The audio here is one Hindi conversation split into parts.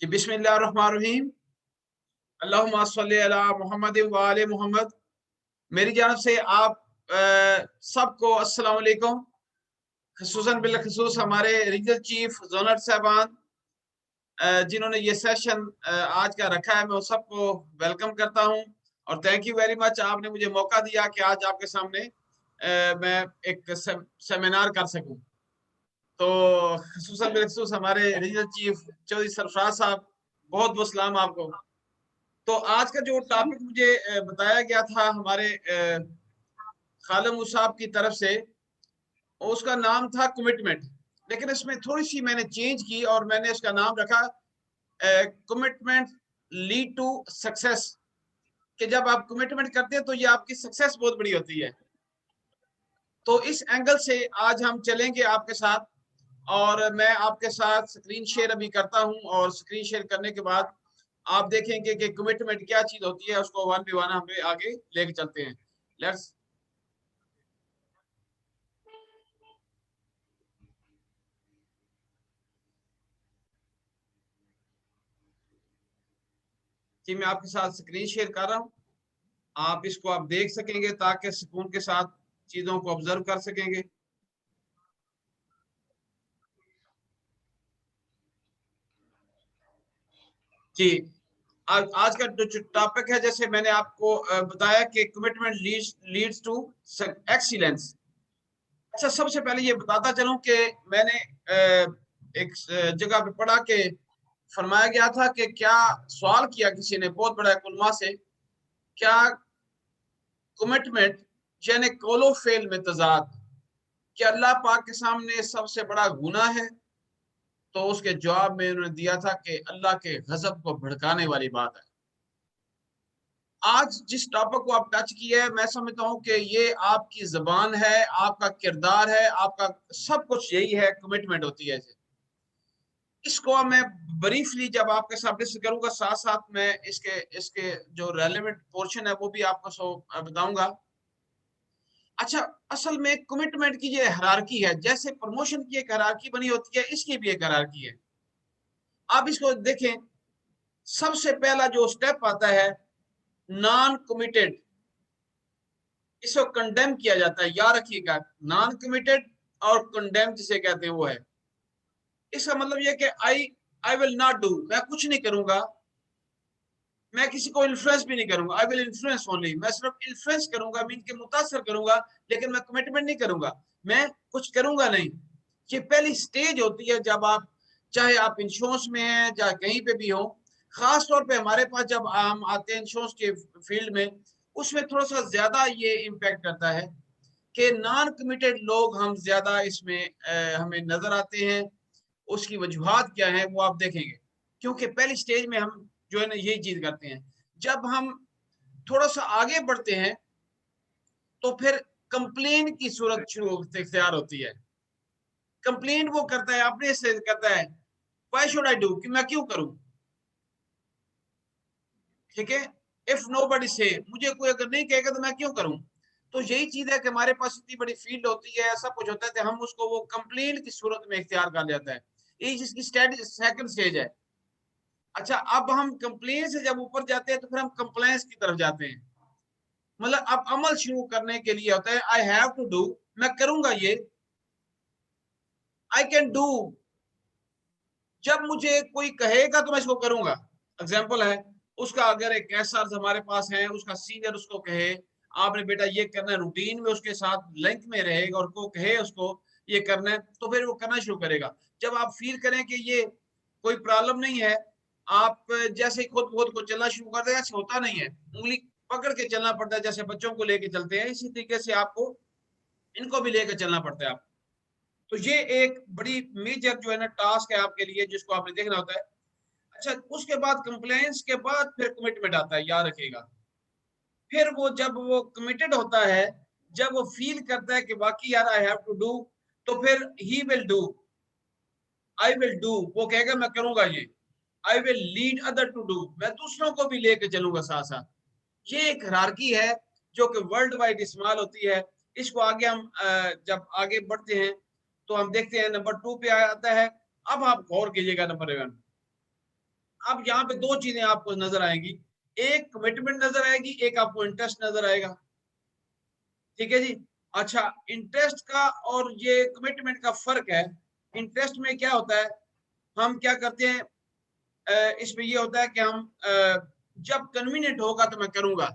जी बिस्मिल्लाहिर्रहमानिर्रहीम। अल्लाहुम्मा सल्ली अला मुहम्मद व आले मुहम्मद। मेरी जानब से आप सबको अस्सलाम वालेकुम। खसूसन बिलखसूस हमारे रीजनल चीफ जोनल साहबान जिन्होंने ये सेशन आज का रखा है, मैं उन सबको वेलकम करता हूँ और थैंक यू वेरी मच। आपने मुझे मौका दिया कि आज आपके सामने मैं एक सेमिनार कर सकूं। तो खसूसन बिलखसूस हमारे रीजनल चीफ चौधरी सरफराज साहब, बहुत बहुत सलाम आपको। तो आज का जो टॉपिक मुझे बताया गया था हमारे खालम साहब की तरफ से, उसका नाम था कमिटमेंट। लेकिन इसमें थोड़ी सी मैंने चेंज की और मैंने इसका नाम रखा कमिटमेंट लीड टू सक्सेस। कि जब आप कमिटमेंट करते हैं तो ये आपकी सक्सेस बहुत बड़ी होती है। तो इस एंगल से आज हम चलेंगे आपके साथ और मैं आपके साथ स्क्रीन शेयर अभी करता हूं और स्क्रीन शेयर करने के बाद आप देखेंगे कि कमिटमेंट क्या चीज होती है, उसको वन बाय वन हम आगे लेके चलते हैं। लेट्स जी, मैं आपके साथ स्क्रीन शेयर कर रहा हूँ। आप इसको आप देख सकेंगे ताकि सुकून के साथ चीजों को ऑब्जर्व कर सकेंगे। जी, आज का जो टॉपिक है, जैसे मैंने आपको बताया कि कमिटमेंट लीड्स टू एक्सीलेंस। अच्छा, सबसे पहले ये बताता चलूं कि मैंने एक जगह पे पढ़ा कि फरमाया गया था कि क्या सवाल किया किसी ने बहुत बड़ा उलमा से, क्या कमिटमेंट यानी कौलो फेल में तजाद क्या अल्लाह पाक के सामने सबसे बड़ा गुनाह है? तो उसके जवाब में उन्होंने दिया था कि अल्लाह के गजब को भड़काने वाली बात है। आज जिस टॉपिक को आप टच किया है, मैं समझता हूँ कि ये आपकी जबान है, आपका किरदार है, आपका सब कुछ यही है, कमिटमेंट होती है। इसको मैं ब्रीफली जब आपके साथ डिस्कस करूंगा, साथ साथ मैं इसके इसके जो रेलेवेंट पोर्शन है वो भी आपको बताऊंगा। अच्छा, असल में कमिटमेंट की ये हायरार्की है, जैसे प्रमोशन की एक हायरार्की बनी होती है, इसकी भी एक हायरार्की है। आप इसको देखें, सबसे पहला जो स्टेप आता है नॉन कमिटेड, इसको कंडेम किया जाता है। याद रखिएगा, नॉन कमिटेड और कंडेम जिसे कहते हैं वो है। इसका मतलब यह कि आई विल नॉट डू, मैं कुछ नहीं करूंगा, मैं किसी को इन्फ्लुएंस भी नहीं करूंगा। आई विल इन्फ्लुएंस ओनली, मैं सिर्फ इन्फ्लुएंस करूंगा, मीन के मुतासर करूंगा, लेकिन मैं कमिटमेंट नहीं करूंगा, मैं कुछ करूंगा नहीं। ये पहली स्टेज होती है जब आप, चाहे आप इंश्योरेंस में हैं चाहे कहीं पे भी हो। खास तौर पे हमारे पास जब हम आते हैं इंश्योरेंस के फील्ड में, उसमें थोड़ा सा ज्यादा ये इम्पैक्ट करता है कि नॉन कमिटेड लोग हम ज्यादा इसमें हमें नजर आते हैं। उसकी वजूहत क्या है वो आप देखेंगे, क्योंकि पहली स्टेज में हम जो है ना यही चीज करते हैं। जब हम थोड़ा सा आगे बढ़ते हैं तो फिर कंप्लेन की सूरत शुरू इख्तियार होती है। कंप्लेन वो करता है, अपने से करता है, व्हाई शुड आई डू, कि मैं क्यों करूं। ठीक है, इफ नोबडी से, मुझे कोई अगर नहीं कहेगा तो मैं क्यों करूं। तो यही चीज है कि हमारे पास इतनी बड़ी फील्ड होती है, सब कुछ होता है, तो हम उसको वो कंप्लेन की सूरत में इख्तियार कर लेता है। ये जिसकी सेकंड स्टेज है। अच्छा, अब हम कंप्लेन से जब ऊपर जाते हैं तो फिर हम कंप्लायंस की तरफ जाते हैं। मतलब अब अमल शुरू करने के लिए होता है आई हैव टू डू, मैं करूंगा ये, आई कैन डू, जब मुझे कोई कहेगा तो मैं इसको करूंगा। एग्जाम्पल है, उसका अगर एक ऐसा हमारे पास है, उसका सीनियर उसको कहे आपने बेटा ये करना है, रूटीन में उसके साथ लिंक में रहेगा और को कहे उसको ये करना है, तो फिर वो करना शुरू करेगा। जब आप फील करें कि ये कोई प्रॉब्लम नहीं है, आप जैसे ही खुद खुद को चलना शुरू कर देगा, ऐसे होता नहीं है, उंगली पकड़ के चलना पड़ता है, जैसे बच्चों को लेके चलते हैं, इसी तरीके से आपको इनको भी लेकर चलना पड़ता है। आप तो ये एक बड़ी मेजर जो है ना टास्क है आपके लिए, जिसको आपने देखना होता है। अच्छा, उसके बाद कंप्लेंस के बाद फिर कमिटमेंट आता है, याद रखिएगा। फिर वो जब वो कमिटेड होता है, जब वो फील करता है कि बाकी यार आई हैव टू डू, तो फिर he will do, I will do, वो कहेगा मैं करूंगा ये। I will lead other to do, मैं दूसरों को भी लेके चलूंगा साथ साथ। ये एक हायरार्की है जो कि वर्ल्ड वाइड इस्तेमाल होती है। इसको आगे हम जब आगे बढ़ते हैं तो हम देखते हैं नंबर 2 पे आता है। अब आप गौर कीजिएगा नंबर 1। अब यहाँ पे दो चीजें आपको नजर आएंगी, एक कमिटमेंट नजर आएगी, एक आपको इंटरेस्ट नजर आएगा। ठीक है जी। अच्छा, इंटरेस्ट का और ये कमिटमेंट का फर्क है। इंटरेस्ट में क्या होता है, हम क्या करते हैं, इसमें ये होता है कि हम जब कन्वीनियंट होगा तो मैं करूंगा।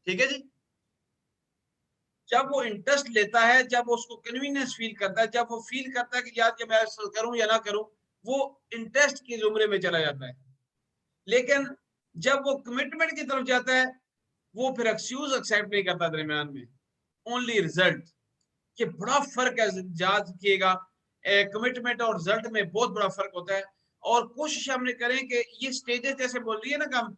ठीक है जी। जब वो इंटरेस्ट लेता है, जब वो उसको कन्वीनियंस फील करता है, जब वो फील करता है कि यार कि मैं करूं या ना करूं, वो इंटरेस्ट के जुमरे में चला जाता है। लेकिन जब वो कमिटमेंट की तरफ जाता है, वो फिर एक्सक्यूज एक्सेप्ट नहीं करता दरमियान में, ओनली रिजल्ट। ये बड़ा फर्क है, याद रखिएगा। कमिटमेंट और रिजल्ट में बहुत बड़ा फर्क होता है। और कोशिश हमने करें कि ये स्टेजेस जैसे बोल रही है ना कि हम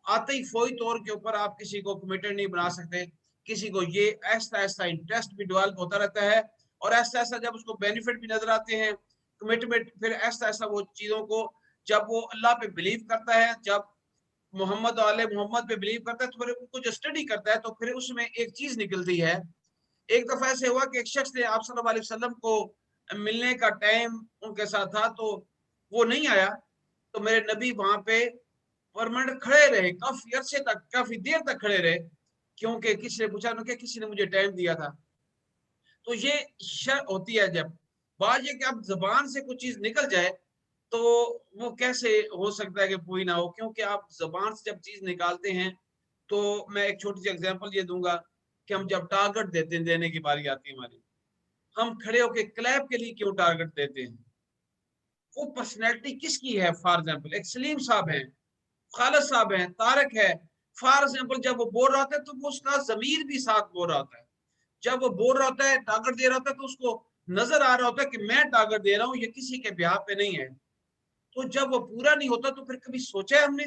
आते ही फौरी तौर के ऊपर आप किसी को कमिटेड नहीं बना सकते। किसी को ये ऐसा ऐसा इंटरेस्ट भी डेवलप होता रहता है, और ऐसा ऐसा जब उसको बेनिफिट भी नजर आते हैं कमिटमेंट, फिर ऐसा ऐसा वो चीजों को जब वो अल्लाह पे बिलीव करता है, जब मोहम्मद वाले मोहम्मद पे बिलीव करता है, तो फिर उनको जो स्टडी करता है तो फिर उसमें एक चीज निकलती है। एक दफा ऐसे हुआ कि एक शख्स ने आप सल्लल्लाहु अलैहि वसल्लम को मिलने का टाइम उनके साथ था, तो वो नहीं आया। तो मेरे नबी वहां पे परमानेंट खड़े रहे, काफी अरसे तक, काफी देर तक खड़े रहे, क्योंकि किसी ने पूछा ना कि किसी ने मुझे टाइम दिया था। तो ये शर्त होती है, जब बात ये कि अब जबान से कुछ चीज निकल जाए तो वो कैसे हो सकता है कि पूरी ना हो, क्योंकि आप जबान से जब चीज निकालते हैं तो मैं एक छोटी सी एग्जांपल ये दूंगा कि हम जब टारगेट देते हैं, देने की बारी आती है हमारी, हम खड़े होकर क्लैप के लिए क्यों टारगेट देते हैं? वो पर्सनैलिटी किसकी है? फॉर एग्जाम्पल एक सलीम साहब हैं, खालिद साहब हैं, तारक है। फॉर एग्जाम्पल जब वो बोल रहा होता है तो वो उसका जमीर भी साथ बोल रहा होता है। जब वो बोल रहा होता है, टारगेट दे रहा होता है, तो उसको नजर आ रहा होता है कि मैं टारगेट दे रहा हूँ, ये किसी के ब्याह पे नहीं है। तो जब वो पूरा नहीं होता तो फिर कभी सोचा है हमने?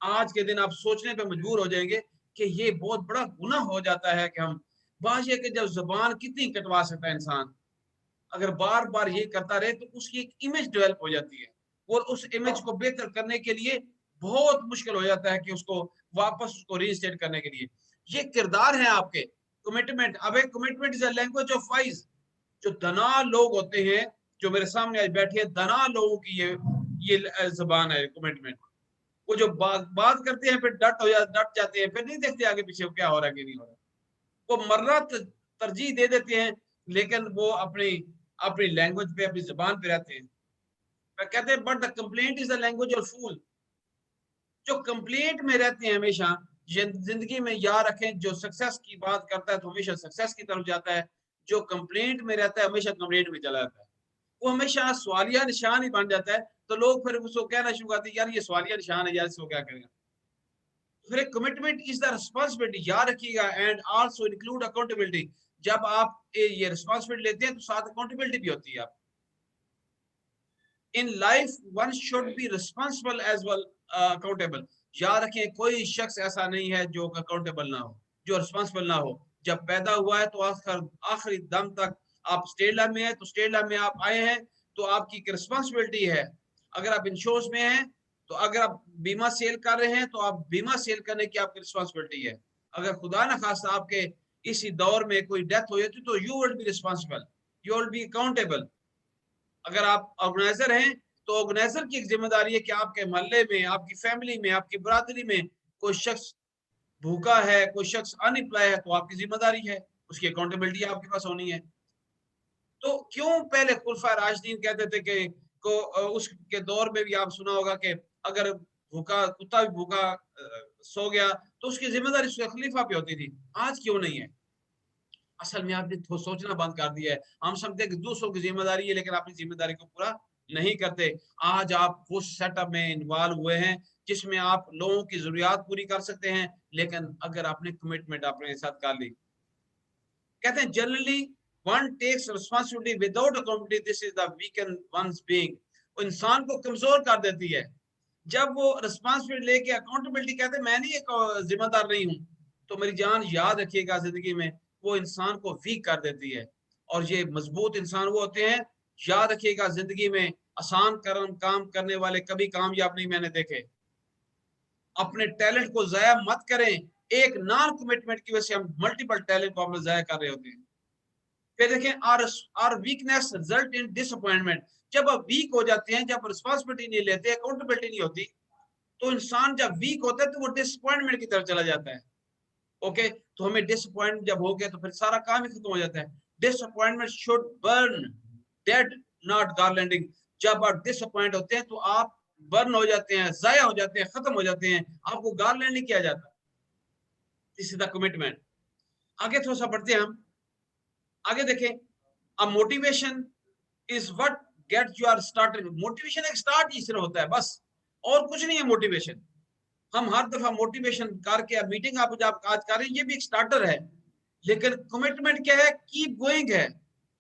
आज के दिन आप सोचने पे मजबूर हो जाएंगे कि ये बहुत बड़ा गुनाह हो जाता है कि हम बाजे के जब जुबान कितनी कटवा सकता है इंसान, अगर बार बार ये करता रहे तो उसकी एक इमेज डेवलप हो जाती है, और उस इमेज को बेहतर करने के लिए बहुत मुश्किल हो जाता है कि उसको वापस उसको रीइंस्टेट करने के लिए। ये किरदार है आपके कमिटमेंट। अब एक commitment is a language of wise. जो दना लोग होते हैं, जो मेरे सामने आज बैठे हैं, दना लोगों की ये जबान है कमिटमेंट। वो जो बात करते हैं फिर डट जाते हैं, फिर नहीं देखते आगे पीछे क्या हो रहा है कि नहीं हो रहा। वो मर्रा तरजीह दे देते हैं, लेकिन वो अपनी अपनी लैंग्वेज पे, अपनी जबान पे रहते हैं। कहते हैं but the complaint is the language of fool. जो कंप्लेंट में रहते हैं हमेशा, जिंदगी में याद रखें, जो सक्सेस की बात करता है तो हमेशा सक्सेस की तरफ जाता है, जो कंप्लेंट में रहता है हमेशा कंप्लेंट में चला जाता है। वो हमेशा सवालिया निशान ही बन जाता है। तो लोग फिर उसको कहना शुरू करते हैं, यार ये सवालिया निशान है, यार इसको क्या करेगा। फिर कमिटमेंट इज द रिस्पॉन्सिबिलिटी, याद रखिएगा, एंड आल्सो इंक्लूड अकाउंटेबिलिटी। जब आप ये रिस्पॉन्सिबिलिटी लेते हैं तो साथ अकाउंटेबिलिटी भी होती है। आप in life one should be responsible as well accountable. याद रखें, कोई शख्स ऐसा नहीं है जो अकाउंटेबल ना हो, जो रिस्पॉन्सिबल ना हो। जब पैदा हुआ है तो आखिरी दम तक आप स्टेट लाइन में है, तो स्टेट लाइन में आप आए हैं तो आपकी रिस्पॉन्सिबिलिटी है। अगर आप इंश्योरेंस में हैं, तो अगर आप बीमा सेल कर रहे हैं तो आप बीमा सेल करने की आपकी रिस्पॉन्सिबिलिटी है। अगर खुदा न खास्ता आपके इसी दौर में कोई डेथ हो जाती तो you will be responsible, you will be accountable. अगर आप ऑर्गेनाइजर हैं तो ऑर्गेनाइजर की एक जिम्मेदारी है कि आपके मोहल्ले में, आपकी फैमिली में, आपकी बरादरी में कोई शख्स भूखा है, कोई शख्स अनएम्प्लॉय है, तो आपकी जिम्मेदारी है, उसकी अकाउंटेबिलिटी आपके पास होनी है। तो क्यों पहले खुलफा राशिदीन कहते थे कि उसके दौर में भी आप सुना होगा कि अगर भूखा कुत्ता भी भूखा सो गया तो उसकी जिम्मेदारी उसके खलीफा पे होती थी। आज क्यों नहीं है? असल में आपने तो सोचना बंद कर दिया है। हम समझते हैं कि दूसरों की जिम्मेदारी है, लेकिन अपनी जिम्मेदारी को पूरा नहीं करते। आज आप उस सेटअप में इन्वॉल्व हुए हैं जिसमें आप लोगों की जरूरियात पूरी कर सकते हैं, लेकिन अगर आपने कमिटमेंट अपने साथ कर ली, कहते हैं generally one takes responsibility without accountability, this is the weaken one's being. वो इंसान को कमजोर कर देती है। जब वो रिस्पांसिबिलिटी लेके अकाउंटेबिलिटी कहते हैं मैं नहीं एक जिम्मेदार नहीं हूं, तो मेरी जान याद रखिएगा, जिंदगी में वो इंसान को वीक कर देती है। और ये मजबूत इंसान वो होते हैं, याद रखिएगा, जिंदगी में आसान काम करने वाले कभी कामयाब नहीं मैंने देखे। अपने टैलेंट को जाया मत करें। एक नॉन कमिटमेंट की वजह से हम मल्टीपल टैलेंट को हम जाया कर रहे होते हैं। फिर देखें, our weakness result in disappointment. जब आप वीक हो जाते हैं, जब रिस्पॉन्सिबिलिटी नहीं लेते, अकाउंटेबिलिटी नहीं होती, तो इंसान जब वीक होता है तो वो डिसअपॉइंटमेंट की तरफ चला जाता है। ओके, तो हमें डिसअपॉइंट जब हो गया तो फिर सारा काम ही खत्म हो जाता है। Disappointment should burn dead, not garlanding. जब आप डिसअपॉइंट होते हैं तो आप बर्न हो जाते हैं, जाया हो जाते हैं, खत्म हो जाते हैं, आपको गार्लैंड नहीं किया जाता। This is the commitment. आगे थोड़ा सा पढ़ते हैं हम, आगे देखें। अब motivation is what gets you are started. Motivation एक स्टार्ट ही सिर्फ होता है बस, और कुछ नहीं है मोटिवेशन। हम हर दफा मोटिवेशन करके मीटिंग आप आज कर रहे हैं, ये भी एक स्टार्टर है, लेकिन कमिटमेंट क्या है? कीप गोइंग है।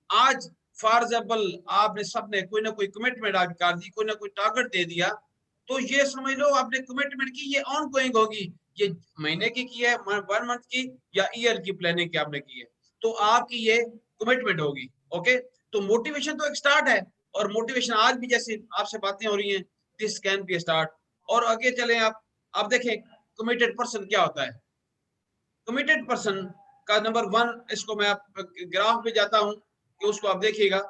आज फॉर एग्जाम्पल आपने सबने कोई ना कोई कमिटमेंट आज कर दी, कोई ना कोई टारगेट दे दिया, तो ये समझ लो आपने कमिटमेंट की, ये ऑन गोइंग होगी। ये महीने की है, 1 मंथ की या ईयर की प्लानिंग की आपने की है, तो आपकी ये कमिटमेंट होगी। ओके, तो मोटिवेशन तो एक स्टार्ट है, और मोटिवेशन आज भी जैसे आपसे बातें हो रही हैं, दिस कैन बी स्टार्ट। और आगे चले आप देखें कमिटेड पर्सन क्या होता है। कमिटेड पर्सन का नंबर 1, इसको मैं ग्राफ पे जाता हूं कि उसको आप देखिएगा।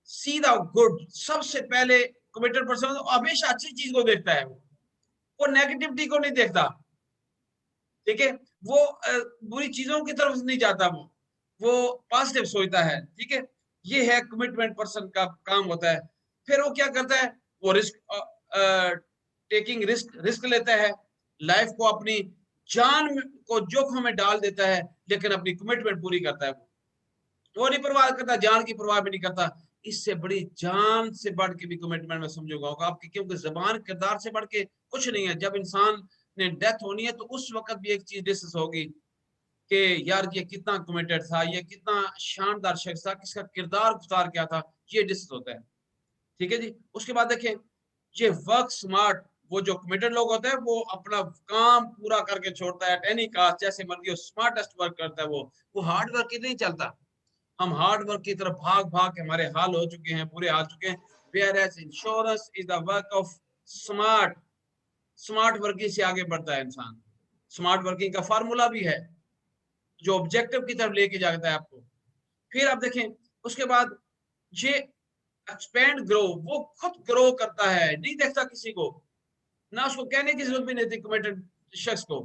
सी द गुड, सबसे पहले कमिटेड पर्सन हमेशा अच्छी चीज को देखता है, वो नेगेटिविटी को नहीं देखता। ठीक है, वो बुरी चीजों की तरफ नहीं जाता, वो पॉजिटिव सोचता है। ठीक है, ये है कमिटमेंट पर्सन का काम होता है। फिर वो क्या करता है? वो रिस्क टेकिंग, रिस्क लेता है, लाइफ को अपनी जान को जोखिम में डाल देता है, लेकिन अपनी कमिटमेंट पूरी करता है। वो नहीं परवाह करता, जान की परवाह भी नहीं करता। इससे बड़ी जान से बढ़ के भी कमिटमेंट में समझूंगा आपकी, क्योंकि जबान किरदार से बढ़ के कुछ नहीं है। जब इंसान ने डेथ होनी है तो उस वक्त भी एक चीज डिस्कस होगी कि यार ये कितना कमिटेड था, ये कितना शानदार शख्स था, किसका किरदार गुजार क्या था, ये डिस्कस होता है। ठीक है जी। उसके बाद देखें, ये वर्क स्मार्ट, वो जो कमिटेड लोग होते हैं वो अपना काम पूरा करके छोड़ता है एनी कास्ट, जैसे मर्जी हो, स्मार्टेस्ट वर्क करता है वो हार्ड वर्क ही नहीं चलता। हम हार्ड वर्क की तरफ भाग भाग के हमारे हाल हो चुके हैं, पूरे हाल चुके हैं। whereas insurance is the work of smart, smart working से आगे बढ़ता है इंसान। स्मार्ट वर्किंग का फार्मूला भी है जो ऑब्जेक्टिव की तरफ लेके जाता है आपको। फिर आप देखें उसके बाद ये एक्सपेंड ग्रो, वो खुद ग्रो करता है, नहीं देखता किसी को, ना उसको कहने की जरूरत भी नहीं थी कमिटेड शख्स को।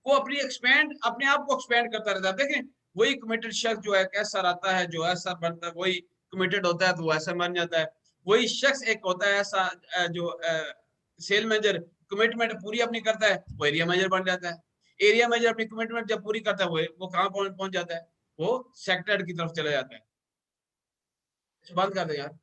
वो अपनी एक्सपेंड, अपने आप को एक्सपेंड करता रहता है। देखें वही कमिटेड शख्स जो है कैसा रहता है, जो ऐसा बनता है, वही कमिटेड होता है तो वो ऐसा बन जाता है। वही शख्स एक होता है ऐसा जो सेल मैनेजर कमिटमेंट पूरी अपनी करता है, वो एरिया मैनेजर बन जाता है। एरिया मैनेजर अपनी कमिटमेंट जब पूरी करता है वो कहाँ पहुंच जाता है? वो सेक्टर की तरफ चला जाता है। बंद कर दे यार।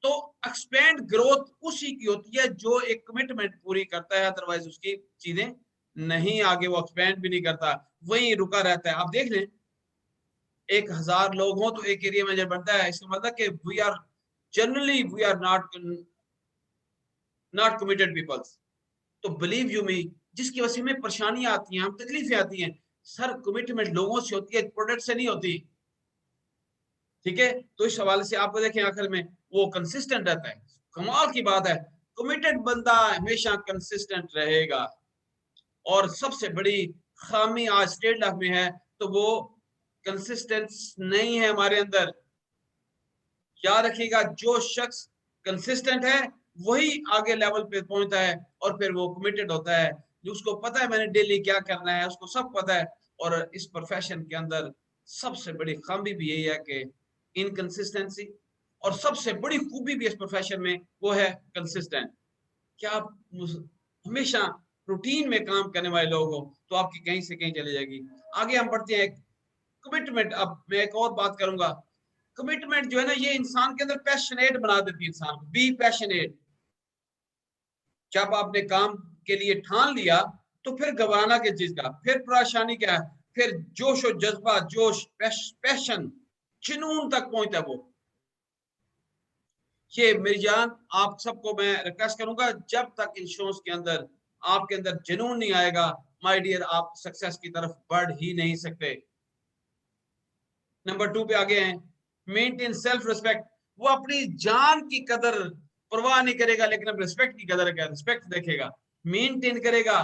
तो एक्सपेंड ग्रोथ उसी की होती है जो एक कमिटमेंट पूरी करता है, अदरवाइज उसकी चीजें नहीं आगे, वो एक्सपेंड भी नहीं करता, वहीं रुका रहता है। आप देख लें 1000 लोग हों तो एक एरिया मैनेजर बनता है, इसका मतलब कि we are generally we are not committed peoples. तो बिलीव यू मी, जिसकी वजह से हमें परेशानियां आती हैं, हम तकलीफें आती हैं, सर कमिटमेंट लोगों से होती है, प्रोडक्ट से नहीं होती। ठीक है, तो इस हवाले से आपको देखें आखिर में वो कंसिस्टेंट रहता है। कमाल की बात है, कमिटेड बंदा हमेशा कंसिस्टेंट रहेगा। और सबसे बड़ी खामी आज स्टेट लाइफ में है तो वो कंसिस्टेंस नहीं है हमारे अंदर। याद रखिएगा, जो शख्स कंसिस्टेंट है वही आगे लेवल पे पहुंचता है, और फिर वो कमिटेड होता है, जो उसको पता है मैंने डेली क्या करना है, उसको सब पता है। और इस प्रोफेशन के अंदर सबसे बड़ी खामी भी यही है कि इनकंसिस्टेंसी, और सबसे बड़ी खूबी भी इस प्रोफेशन में वो है कंसिस्टेंट। क्या आप हमेशा रूटीन में काम करने वाले लोग हो तो आपकी कहीं से कहीं चली जाएगी। आगे हम बढ़ते हैं कमिटमेंट। अब मैं एक और बात करूंगा, कमिटमेंट जो है ना, ये इंसान के अंदर पैशनेट बना देती है इंसान को। Be passionate. जब आपने काम के लिए ठान लिया तो फिर घबराना किस चीज का, फिर परेशानी क्या है, फिर जोश और जज्बा, जोश, पैशन, जुनून तक पहुंचता है वो। ये मेरी जान, आप सबको मैं रिक्वेस्ट करूंगा, जब तक इंश्योरेंस के अंदर आपके अंदर जुनून नहीं आएगा, माय डियर, आप सक्सेस की तरफ बढ़ ही नहीं सकते। नंबर 2 पे आगे हैं, मेंटेन सेल्फ रिस्पेक्ट। वो अपनी जान की कदर परवाह नहीं करेगा, लेकिन अब रिस्पेक्ट की कदर क्या, रिस्पेक्ट देखेगा, मेंटेन करेगा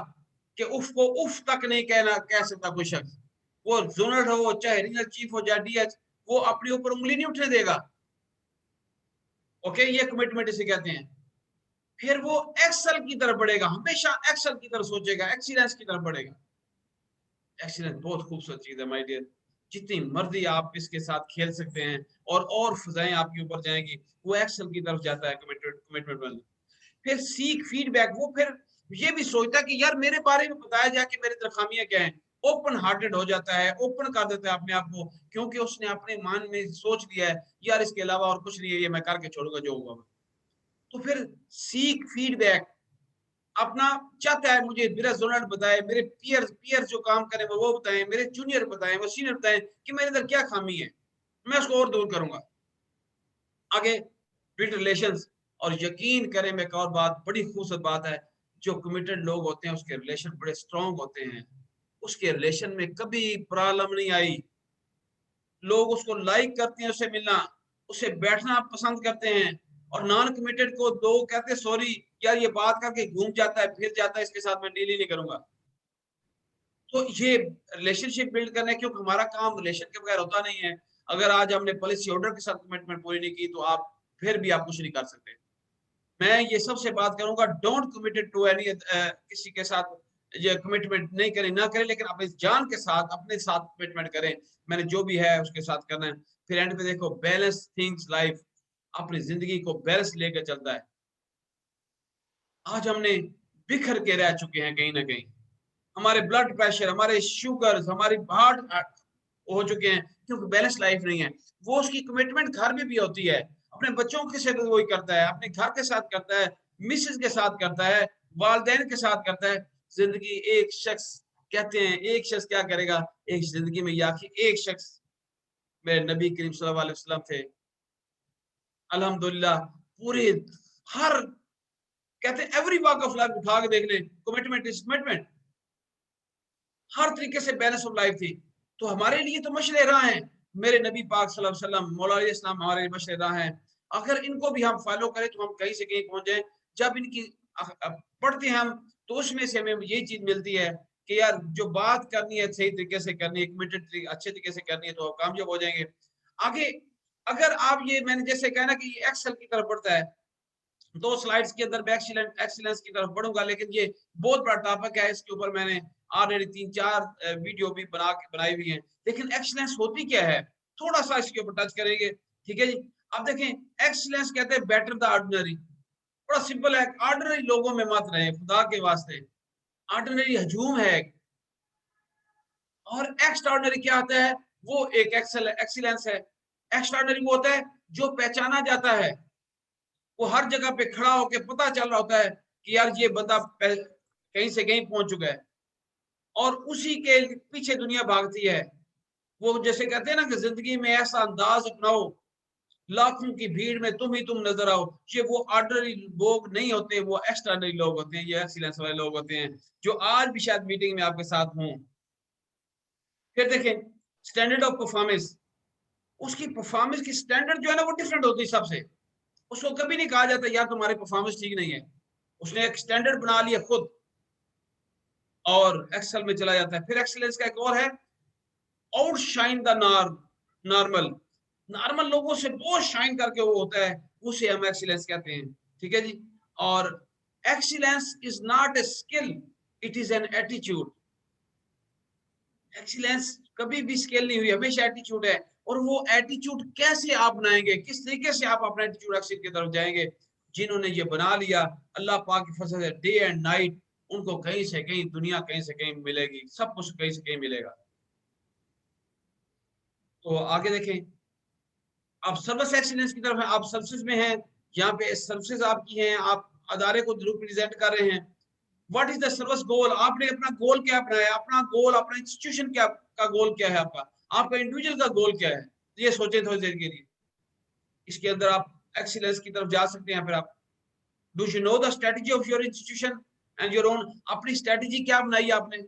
कि उफ को उफ तक नहीं कहना कह सकता कोई शख्स। वो जोनल हो, चाहे रीजनल चीफ हो, चाहे डीएच, वो अपने ऊपर उंगली नहीं उठने देगा। ओके, ये कमिटमेंट इसे कहते हैं। फिर वो एक्सेल की तरफ बढ़ेगा, हमेशा एक्सेल की तरफ सोचेगा, एक्सीलेंस की तरफ बढ़ेगा। एक्सीलेंस बहुत खूबसूरत चीज है माय डियर, जितनी मर्जी आप इसके साथ खेल सकते हैं और फजाएं आपके ऊपर जाएंगी, वो एक्सेल की तरफ जाता है, कमिटमेंट वाला। फिर सीख फीडबैक, वो फिर ये भी सोचता है कि यार मेरे बारे में बताया जाए कि मेरी तरफ खामियां क्या हैं, ओपन हार्टेड हो जाता है, ओपन कर देता है अपने आप को, क्योंकि उसने अपने मन में सोच लिया है यार इसके अलावा और कुछ नहीं है, ये मैं करके छोड़ूंगा जो होगा। तो फिर सीख फीडबैक, अपना चाहता है मुझे मेरा जोनल बताए, मेरे पीयर जो काम करें वो बताएं, मेरे जूनियर बताएं, वो सीनियर बताएं कि मेरे अंदर क्या खामी है, मैं उसको और दूर करूंगा। आगे बिल्ड रिलेशंस, और यकीन करें मैं एक और बात, बड़ी खूबसूरत बात है, जो कमिटेड लोग होते हैं उसके रिलेशन बड़े स्ट्रांग होते हैं, उसके रिलेशन में कभी प्रॉब्लम नहीं आई, लोग उसको लाइक करते हैं, उससे मिलना, उससे बैठना पसंद करते हैं। और नॉन कमिटेड को दो कहते हैं सॉरी यार ये बात करके घूम जाता है फिर जाता है, इसके साथ मैं डील ही नहीं करूंगा। तो ये रिलेशनशिप बिल्ड करना है, क्योंकि हमारा काम रिलेशन के बगैर होता नहीं है। अगर आज हमने पॉलिसी ऑर्डर के साथ कमिटमेंट पूरी नहीं की तो आप फिर भी आप कुछ नहीं कर सकते। मैं ये सबसे बात करूंगा, डोंट कमिटेड टू एनी, किसी के साथ ये कमिटमेंट नहीं करें, ना करें, लेकिन अपने जान के साथ अपने साथ कमिटमेंट करें, मैंने जो भी है उसके साथ करना है। फिर एंड पे देखो, बैलेंस थिंग्स लाइफ, अपनी जिंदगी को बैलेंस लेकर चलता है। आज हमने बिखर के रह चुके हैं कहीं ना कहीं, हमारे ब्लड प्रेशर, हमारे शुगर, हमारी हार्ट हो चुके हैं, क्योंकि बैलेंस लाइफ नहीं है। वो उसकी कमिटमेंट घर में भी होती है, अपने बच्चों के साथ वही करता है, अपने घर के साथ करता है, मिसेज के साथ करता है, वालदेन के साथ करता है। जिंदगी एक शख्स, कहते हैं एक शख्स क्या करेगा एक जिंदगी में, या कि एक शख्स, मेरे नबी करीम सल्लल्लाहु अलैहि वसल्लम थे, अल्हम्दुलिल्लाह, पूरे हर, कहते हैं एवरी वॉक ऑफ लाइफ उठा के देख ले, कमिटमेंट इज कमिटमेंट, हर तरीके से बैलेंस ऑफ लाइफ थी। तो हमारे लिए तो मशले राह हैं, मेरे नबी पाक सल्लल्लाहु अलैहि वसल्लम, मौला इस्लाम हमारे मशले राह हैं। अगर इनको भी हम फॉलो करें तो हम कहीं से कहीं पहुंच जाए। जब इनकी पढ़ते हैं हम, तो उसमें से हमें ये चीज मिलती है कि यार जो बात करनी है सही तरीके से करनी है, कमिटेड अच्छे तरीके से करनी है, तो कामयाब हो जाएंगे आगे। अगर आप ये, मैंने जैसे कहा ना कि ये एक्सेल की तरफ बढ़ता है, दो स्लाइड्स के अंदर मैं एक्सीलेंस की तरफ बढ़ूंगा, लेकिन ये बहुत बड़ा टॉपिक है, इसके ऊपर मैंने ऑलरेडी 3-4 वीडियो भी बनाई हुई है। लेकिन एक्सीलेंस होती क्या है, थोड़ा सा इसके ऊपर टच करेंगे, ठीक है जी। अब देखें, एक्सीलेंस कहते हैं बेटर द ऑर्डिनरी, बड़ा सिंपल है, ऑर्डिनरी लोगों में मत रहे खुदा के वास्ते, ऑर्डिनरी हजूम है। और एक्स्ट्राऑर्डिनरी क्या होता है, वो एक एक्सीलेंस है। एक्स्ट्राऑर्डिनरी वो होता है जो पहचाना जाता है, वो हर जगह पे खड़ा होकर पता चल रहा होता है कि यार ये बंदा कहीं से कहीं पहुंच चुका है, और उसी के पीछे दुनिया भागती है। वो जैसे कहते हैं ना कि जिंदगी में ऐसा अंदाज अपनाओ, लाखों की भीड़ में तुम नजर आओ। ये वो ऑर्डिनरी लोग नहीं होते, वो एक्स्ट्राऑर्डिनरी लोग होते हैं, ये एक्सीलेंस वाले लोग होते हैं, जो आज भी शायद मीटिंग में आपके साथ हों। फिर देखें, स्टैंडर्ड ऑफ परफॉर्मेंस, उसकी परफॉर्मेंस की स्टैंडर्ड जो है ना वो डिफरेंट होती है सबसे। उसको कभी नहीं कहा जाता यार तुम्हारी परफॉर्मेंस ठीक नहीं है, उसने एक स्टैंडर्ड बना लिया खुद और एक्सेल में चला जाता है। फिर एक्सीलेंस का एक और है, आउटशाइन द नॉर्मल, नॉर्मल लोगों से बहुत शाइन करके वो होता है, उसे हम एक्सीलेंस कहते हैं, ठीक है जी। और excellence is not a skill, it is an attitude. Excellence कभी भी स्किल नहीं हुई, हमेशा एटीट्यूड है। और वो एटीट्यूड कैसे आप बनाएंगे, किस तरीके से आप अपना एटीट्यूड एक्सील की तरफ जाएंगे, जिन्होंने ये बना लिया अल्लाह पाक की फजल से डे एंड नाइट, उनको कहीं से कहीं दुनिया कहीं से कहीं मिलेगी, सब कुछ कहीं से कहीं मिलेगा। तो आगे देखें, आप सर्विस एक्सीलेंस की तरफ है, आप सर्विसेज में हैं, यहाँ पे सर्विसेज आपकी हैं, आप अदारे को रिप्रेजेंट कर रहे हैं। व्हाट इज द सर्विस गोल, आपने अपना गोल क्या बनाया, अपना गोल, अपना इंस्टीट्यूशन क्या का गोल क्या है, आपका इंडिविजुअल का गोल क्या है, ये सोचे थोड़ी देर के लिए। इसके अंदर आप एक्सीलेंस की तरफ जा सकते हैं। फिर आप, do you know the strategy of your institution and your own, अपनी स्ट्रेटजी क्या बनाई आपने,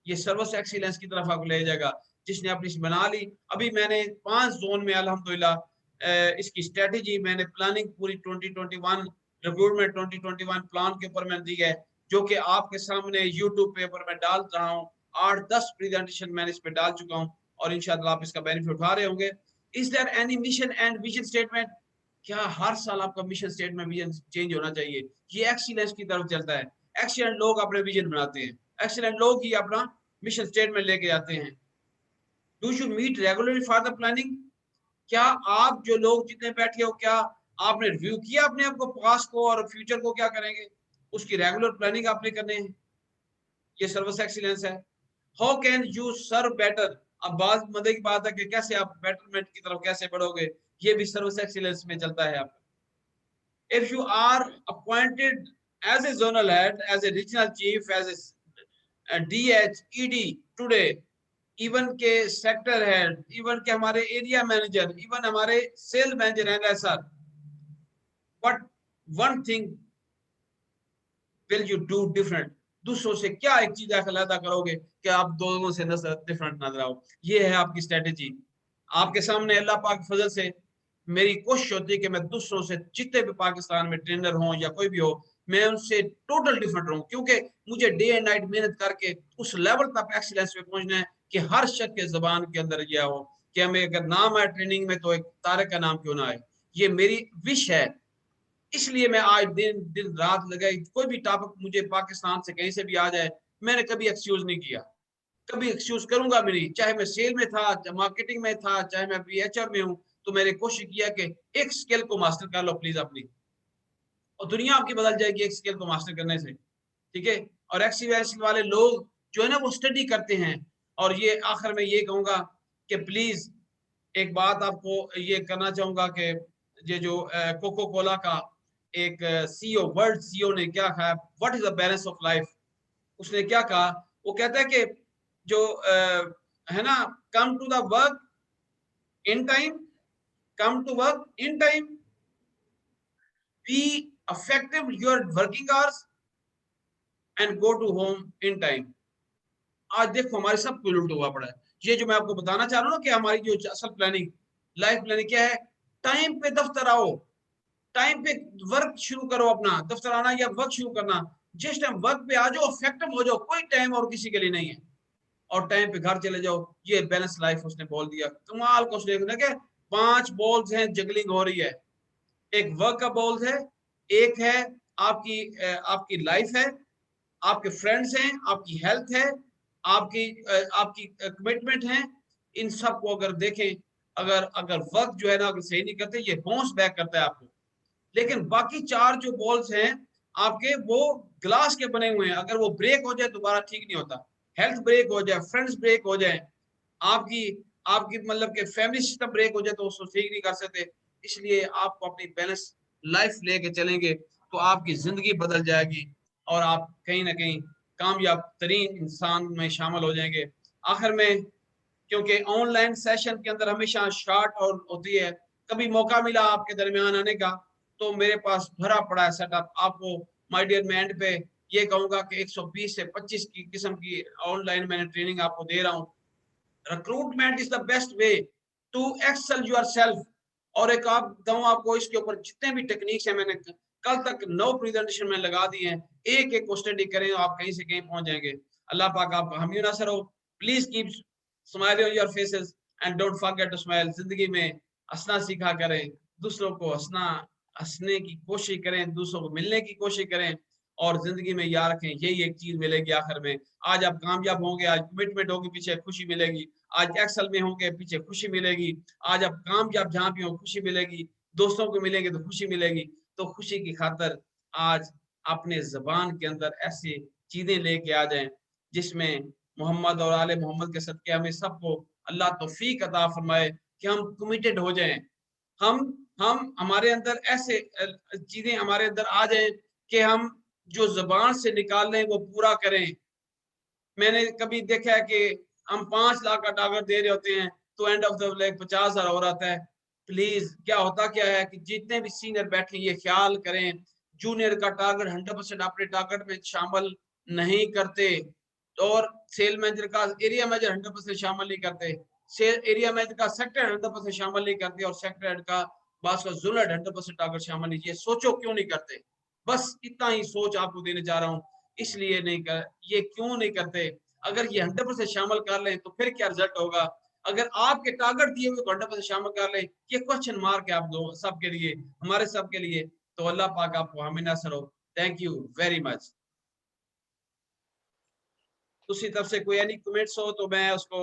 ये सर्विस एक्सीलेंस की तरफ आपको ले जाएगा। जिसने अपनी बना ली, अभी मैंने 5 जोन में अल्हम्दुलिल्लाह इसकी स्ट्रेटजी, मैंने प्लानिंग पूरी 2021 रिक्रूटमेंट 2021 प्लान के ऊपर मैंने दी है, जो कि आपके सामने यूट्यूब पेपर में डाल रहा हूँ। 8-10 प्रेजेंटेशन मैंने इस पे डाल चुका हूँ, और इंशाल्लाह आप इसका बेनिफिट उठा रहे होंगे। Is there any mission and vision statement, क्या हर साल आपका मिशन स्टेटमेंट विजन चेंज होना चाहिए? ये एक्सीलेंस की तरफ चलता है। एक्सीलेंट लोग अपने विजन बनाते हैं, एक्सीलेंट लोग ही अपना मिशन स्टेटमेंट लेके जाते हैं। Do you meet regularly for the planning? क्या आप जो लोग जितने बैठे हो, क्या आपने रिव्यू किया अपने आप को, पास्ट को और फ्यूचर को क्या करेंगे? उसकी रेगुलर प्लानिंग आपने करने हैं। ये सर्विस एक्सीलेंस है। How can you serve better? अब बात मजे की बात है कि कैसे आप बेटरमेंट की तरफ कैसे बढ़ोगे, ये भी सर्विस एक्सीलेंस में चलता है आपका। If you are appointed as a zonal head, as a regional chief, as a DH, ED today, even के सेक्टर हेड, इवन के हमारे एरिया मैनेजर, इवन हमारे सेल मैनेजर हैं sir, but one thing will you do different? दूसरों से क्या एक चीज अलग करोगे कि आप दोनों से नजर डिफरेंट नजर आओ? ये है आपकी स्ट्रेटेजी। आपके सामने अल्लाह पाक फजल से मेरी कोशिश होती है कि मैं दूसरों से, जितने भी पाकिस्तान में ट्रेनर हो या कोई भी हो, मैं उनसे टोटल डिफरेंट रहूं, क्योंकि मुझे डे एंड नाइट मेहनत करके उस लेवल तक एक्सीलेंस पे पहुंचना है कि हर शख्स के जबान के अंदर यह हो कि हमें अगर नाम आए ट्रेनिंग में तो एक तारक का नाम क्यों ना आए। ये मेरी विश है। इसलिए मैं आज दिन दिन रात लगाई, कोई भी टॉपिक मुझे पाकिस्तान से कहीं से भी आ जाए, मैंने कभी एक्सक्यूज नहीं किया, कभी एक्सक्यूज करूंगा भी नहीं। चाहे मैं सेल में था, चाहे मार्केटिंग में था, चाहे मैं बीएचआर में हूँ, तो मैंने कोशिश किया कि एक स्किल को मास्टर कर लो प्लीज अपनी, और दुनिया आपकी बदल जाएगी एक स्किल को मास्टर करने से। ठीक है। और एक्सीलेंस वाले लोग जो है ना वो स्टडी करते हैं। और ये आखिर में ये कहूंगा कि प्लीज एक बात आपको ये करना चाहूंगा कि ये जो कोको कोला का एक सीईओ, वर्ल्ड सीईओ ने क्या कहा, what is the balance of life? उसने क्या कहा? वो कहता है कि जो है ना, come to the work in time, come to work in time, be effective your working hours and go to home in time। आज देखो हमारे सब कुछ उल्टा हुआ पड़ा है। ये जो मैं आपको बताना चाह रहा हूँ ना कि हमारी जो असल प्लानिंग, लाइफ प्लानिंग क्या है? टाइम पे दफ्तर आओ, टाइम पे वर्क शुरू करो अपना, दफ्तर आना या वर्क शुरू करना। जिस टाइम वर्क पे आ जाओ, इफेक्टिव हो जाओ, कोई टाइम और किसी के लिए नहीं है, और टाइम पे घर चले जाओ। ये बैलेंस लाइफ उसने बोल दिया, कमाल का। उसने क्या 5 बॉल्स हैं, जगलिंग हो रही है। एक वर्क का बॉल्स है, एक है आपकी आपकी लाइफ है, आपके फ्रेंड्स हैं, आपकी हेल्थ है, आपकी आपकी कमिटमेंट है। इन सब को अगर देखें, अगर अगर वर्क जो है ना अगर सही नहीं करते, ये बाउंस बैक करता है आपको। लेकिन बाकी 4 जो बॉल्स हैं आपके, वो ग्लास के बने हुए हैं, अगर वो ब्रेक हो जाए दोबारा ठीक नहीं होता। हेल्थ ब्रेक हो जाए, फ्रेंड्स ब्रेक हो जाए, आपकी आपकी मतलब के फैमिली सिस्टम ब्रेक हो जाए, तो उसको ठीक नहीं कर सकते। इसलिए आपको अपनी बैलेंस लाइफ लेके चलेंगे तो आपकी जिंदगी बदल जाएगी, और आप कहीं ना कहीं कामयाब तरीन इंसान में शामिल हो जाएंगे। आखिर में, क्योंकि ऑनलाइन सेशन के अंदर हमेशा शॉर्ट और होती है, कभी मौका मिला आपके दरमियान आने का तो मेरे पास भरा पड़ा है सेटअप। आपको माय डियर, मैं एंड पे ये कहूंगा कि 120 से 25 की किस्म की ऑनलाइन मैंने ट्रेनिंग आपको दे रहा हूँ। Recruitment is the best way to excel yourself. और एक आप बताऊं आपको, इसके ऊपर जितने भी टेक्निक्स हैं मैंने कल तक 9 प्रेजेंटेशन में लगा दिए हैं। एक एक को स्टडी करें, आप कहीं से कहीं पहुंच जाएंगे। अल्लाह पाक आप हामी नसर हो। Please keep smile on your faces and don't forget to smile. जिंदगी में हंसना सीखा करें, दूसरों को हंसने की कोशिश करें, दूसरों को मिलने की कोशिश करें, और जिंदगी में याद रखें यही एक चीज मिलेगी आखिर में। आज आप कामयाब होंगे, आज कमिटमेंट होगी, पीछे खुशी मिलेगी। आज एक्सल में होंगे, पीछे खुशी मिलेगी। आज आप कामयाब जहां भी हो, खुशी मिलेगी। दोस्तों को मिलेंगे तो खुशी मिलेगी। तो खुशी की खातर आज अपने जबान के अंदर ऐसी चीजें लेके आ जाएं जिसमें मोहम्मद और आले मोहम्मद के सदके हमें सबको अल्लाह तौफीक अता फरमाए कि हम कमिटेड हो जाएं। हम हमारे अंदर ऐसे चीजें हमारे अंदर आ जाएं कि हम जो जबान से निकाल रहे हैं वो पूरा करें। मैंने कभी देखा है कि हम 5 लाख का टारगेट दे रहे होते हैं तो एंड ऑफ द 50,000 हो रहा है। प्लीज क्या होता क्या है कि जितने भी सीनियर बैठे ये ख्याल करें, जूनियर का टारगेट 100% अपने टारगेट में शामिल नहीं करते, और सेल मैनेजर का एरिया मैनेजर 100% शामिल नहीं करते, सेल एरिया मैनेजर का सेक्टर 100% शामिल नहीं करते, और सेक्टर हेड का बास का जुलट 100% टारगेट शामिल नहीं। ये सोचो क्यों नहीं करते? बस इतना ही सोच आपको देने जा रहा हूँ। इसलिए नहीं कर, ये क्यों नहीं करते? अगर ये 100% शामिल कर लें तो फिर क्या रिजल्ट होगा? अगर आपके टारगेट दिए हुए घंटे पर शामिल कर ले, ये क्वेश्चन मार्क है आप दो सबके लिए, हमारे सबके लिए, तो अल्लाह पाक आपको हमें नसर हो। Thank you very much. दूसरी तरफ से कोई एनी कमेंट्स हो तो मैं उसको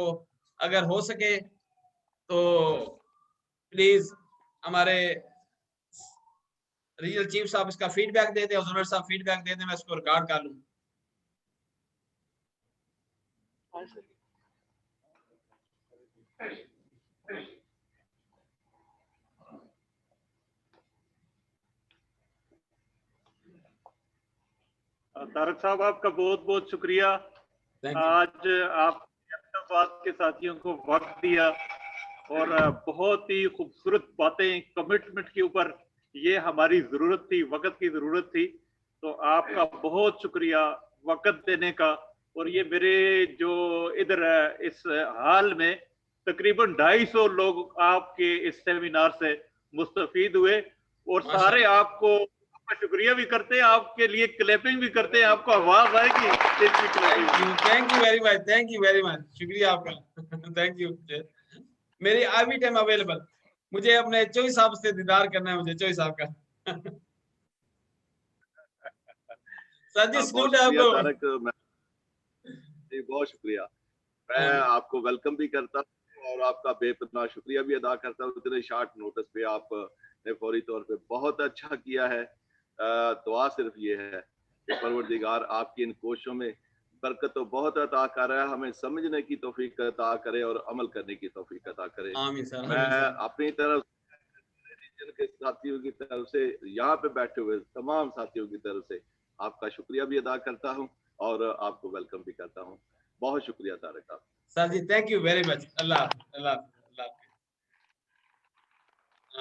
अगर हो सके तो प्लीज हमारे रीजनल चीफ साहब इसका फीडबैक दे दें, और साहब फीडबैक दे दें, मैं इसको रिकॉर्ड कर लूं। तारक साहब आपका बहुत बहुत शुक्रिया। आज आप बात के साथियों को वक्त दिया और बहुत ही खूबसूरत बातें कमिटमेंट के ऊपर, ये हमारी जरूरत थी, वक्त की जरूरत थी। तो आपका बहुत शुक्रिया वक्त देने का। और ये मेरे जो इधर इस हाल में तकरीबन 250 लोग आपके इस सेमिनार से मुस्तफीद हुए और सारे आपको शुक्रिया भी करते हैं, आपके लिए क्लैपिंग भी करते हैं। आपको आवाज आएगी। Thank you very much, thank you very much, शुक्रिया आपका। Thank you. मेरी एवरी टाइम अवेलेबल, मुझे अपने चोई साहब से दीदार करना है, मुझे चोई साहब का। सर जी सलूट है आपको। बहुत शुक्रिया। मैं आपको वेलकम भी करता हूँ और आपका बेपनाह शुक्रिया भी अदा करता हूँ। इतने शॉर्ट नोटिस पे आपने फौरी तौर पे बहुत अच्छा किया है। दुआ सिर्फ ये है कि परवरदिगार आपकी इन कोशिशों में बरकत तो बहुत अता कर रहा है, हमें समझने की तौफीक अता करे और अमल करने की तौफीक अता करे। आमीन सर। मैं अपनी तरफ के साथियों की तरफ से, यहाँ पे बैठे हुए तमाम साथियों की तरफ से आपका शुक्रिया भी अदा करता हूँ और आपको वेलकम भी करता हूँ। बहुत शुक्रिया तारक साहब। सर जी thank you very much. Allah Allah Allah.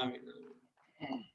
आमीन।